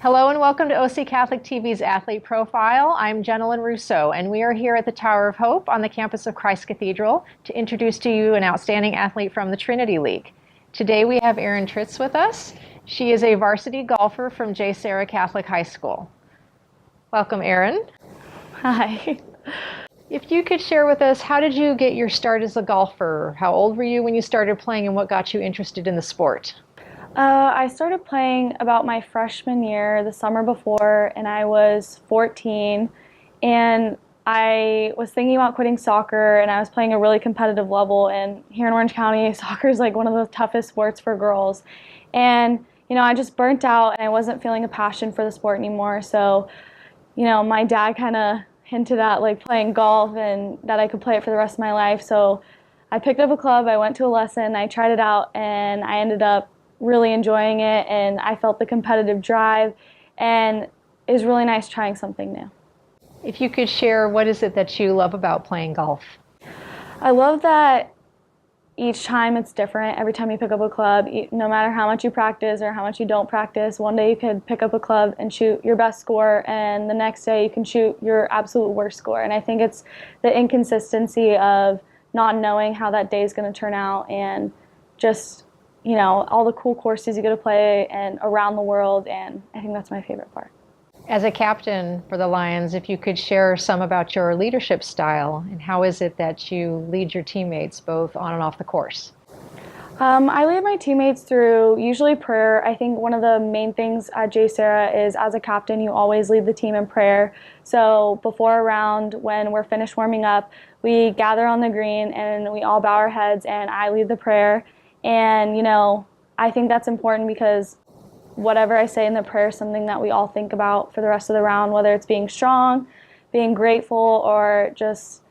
Hello and welcome to OC Catholic TV's Athlete Profile. I'm Jenilyn Rousseau, and we are here at the Tower of Hope on the campus of Christ Cathedral to introduce to you an outstanding athlete from the Trinity League. Today we have Erin Tritz with us. She is a varsity golfer from JSerra Catholic High School. Welcome, Erin. Hi. If you could share with us, how did you get your start as a golfer? How old were you when you started playing, and what got you interested in the sport? I started playing about my freshman year, the summer before, and I was 14. And I was thinking about quitting soccer, and I was playing a really competitive level. And here in Orange County, soccer is like one of the toughest sports for girls. And, I just burnt out, and I wasn't feeling a passion for the sport anymore. So, my dad kind of hinted at like playing golf and that I could play it for the rest of my life. So I picked up a club, I went to a lesson, I tried it out, and I ended up really enjoying it, and I felt the competitive drive, and it was really nice trying something new. If you could share, what is it that you love about playing golf? I love that each time it's different. Every time you pick up a club, no matter how much you practice or how much you don't practice, one day you could pick up a club and shoot your best score, and the next day you can shoot your absolute worst score. And I think it's the inconsistency of not knowing how that day is going to turn out, and just all the cool courses you get to play and around the world, and I think that's my favorite part. As a captain for the Lions, if you could share some about your leadership style, and how is it that you lead your teammates both on and off the course? I lead my teammates through usually prayer. I think one of the main things at JSerra is, as a captain, you always lead the team in prayer. So before a round, when we're finished warming up, we gather on the green and we all bow our heads, and I lead the prayer. And, I think that's important because whatever I say in the prayer is something that we all think about for the rest of the round, whether it's being strong, being grateful, or just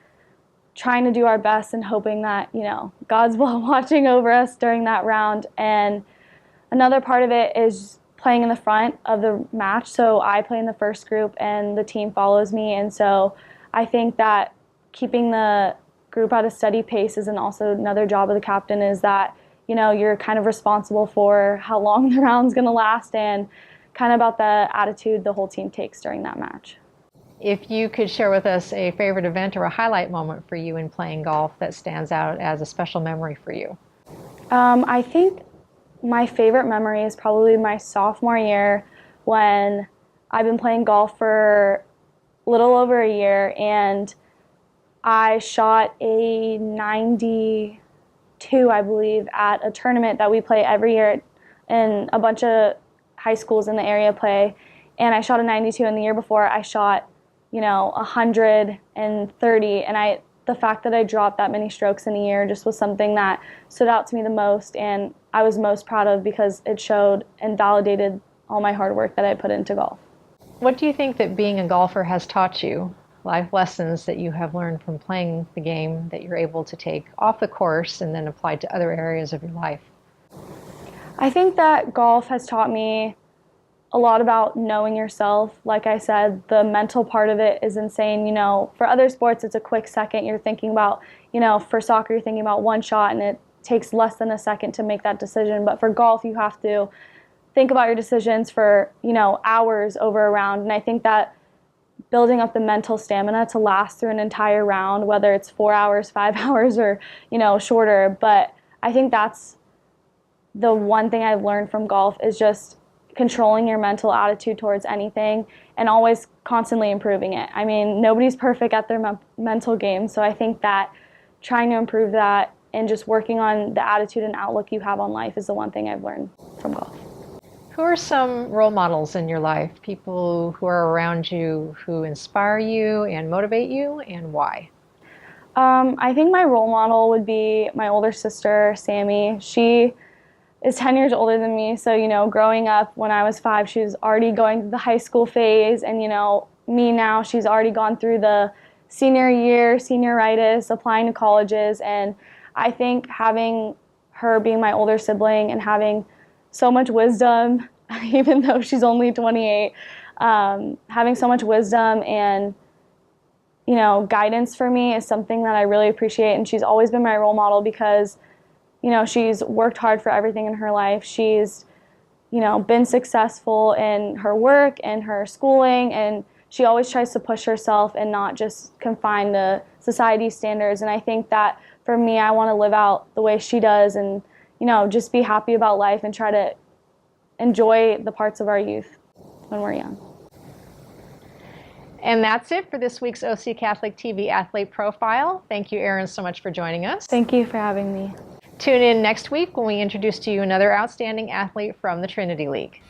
trying to do our best and hoping that, God's watching over us during that round. And another part of it is playing in the front of the match. So I play in the first group and the team follows me. And so I think that keeping the group at a steady pace is also another job of the captain, is that you're kind of responsible for how long the round's going to last, and kind of about the attitude the whole team takes during that match. If you could share with us a favorite event or a highlight moment for you in playing golf that stands out as a special memory for you. I think my favorite memory is probably my sophomore year, when I've been playing golf for a little over a year, and I shot a 92, I believe, at a tournament that we play every year, and a bunch of high schools in the area play. And I shot a 92, and the year before I shot, 130. And the fact that I dropped that many strokes in a year just was something that stood out to me the most, and I was most proud of, because it showed and validated all my hard work that I put into golf. What do you think that being a golfer has taught you? Life lessons that you have learned from playing the game that you're able to take off the course and then apply to other areas of your life? I think that golf has taught me a lot about knowing yourself. Like I said, the mental part of it is insane. For other sports, it's a quick second. You're thinking about, for soccer, you're thinking about one shot, and it takes less than a second to make that decision. But for golf, you have to think about your decisions for, hours over a round. And I think that building up the mental stamina to last through an entire round, whether it's 4 hours, 5 hours, or, shorter. But I think that's the one thing I've learned from golf, is just controlling your mental attitude towards anything and always constantly improving it. I mean, nobody's perfect at their mental game. So I think that trying to improve that and just working on the attitude and outlook you have on life is the one thing I've learned from golf. Who are some role models in your life, people who are around you who inspire you and motivate you, and why? I think my role model would be my older sister, Sammy. She is 10 years older than me, so, growing up when I was 5, she was already going through the high school phase, and, me now, she's already gone through the senior year, senioritis, applying to colleges, and I think having her being my older sibling and having so much wisdom, even though she's only 28, having so much wisdom and, guidance for me is something that I really appreciate. And she's always been my role model because, she's worked hard for everything in her life. She's been successful in her work and her schooling, and she always tries to push herself and not just confine to society standards. And I think that for me, I want to live out the way she does and, just be happy about life and try to enjoy the parts of our youth when we're young. And that's it for this week's OC Catholic TV Athlete Profile. Thank you, Erin, so much for joining us. Thank you for having me. Tune in next week when we introduce to you another outstanding athlete from the Trinity League.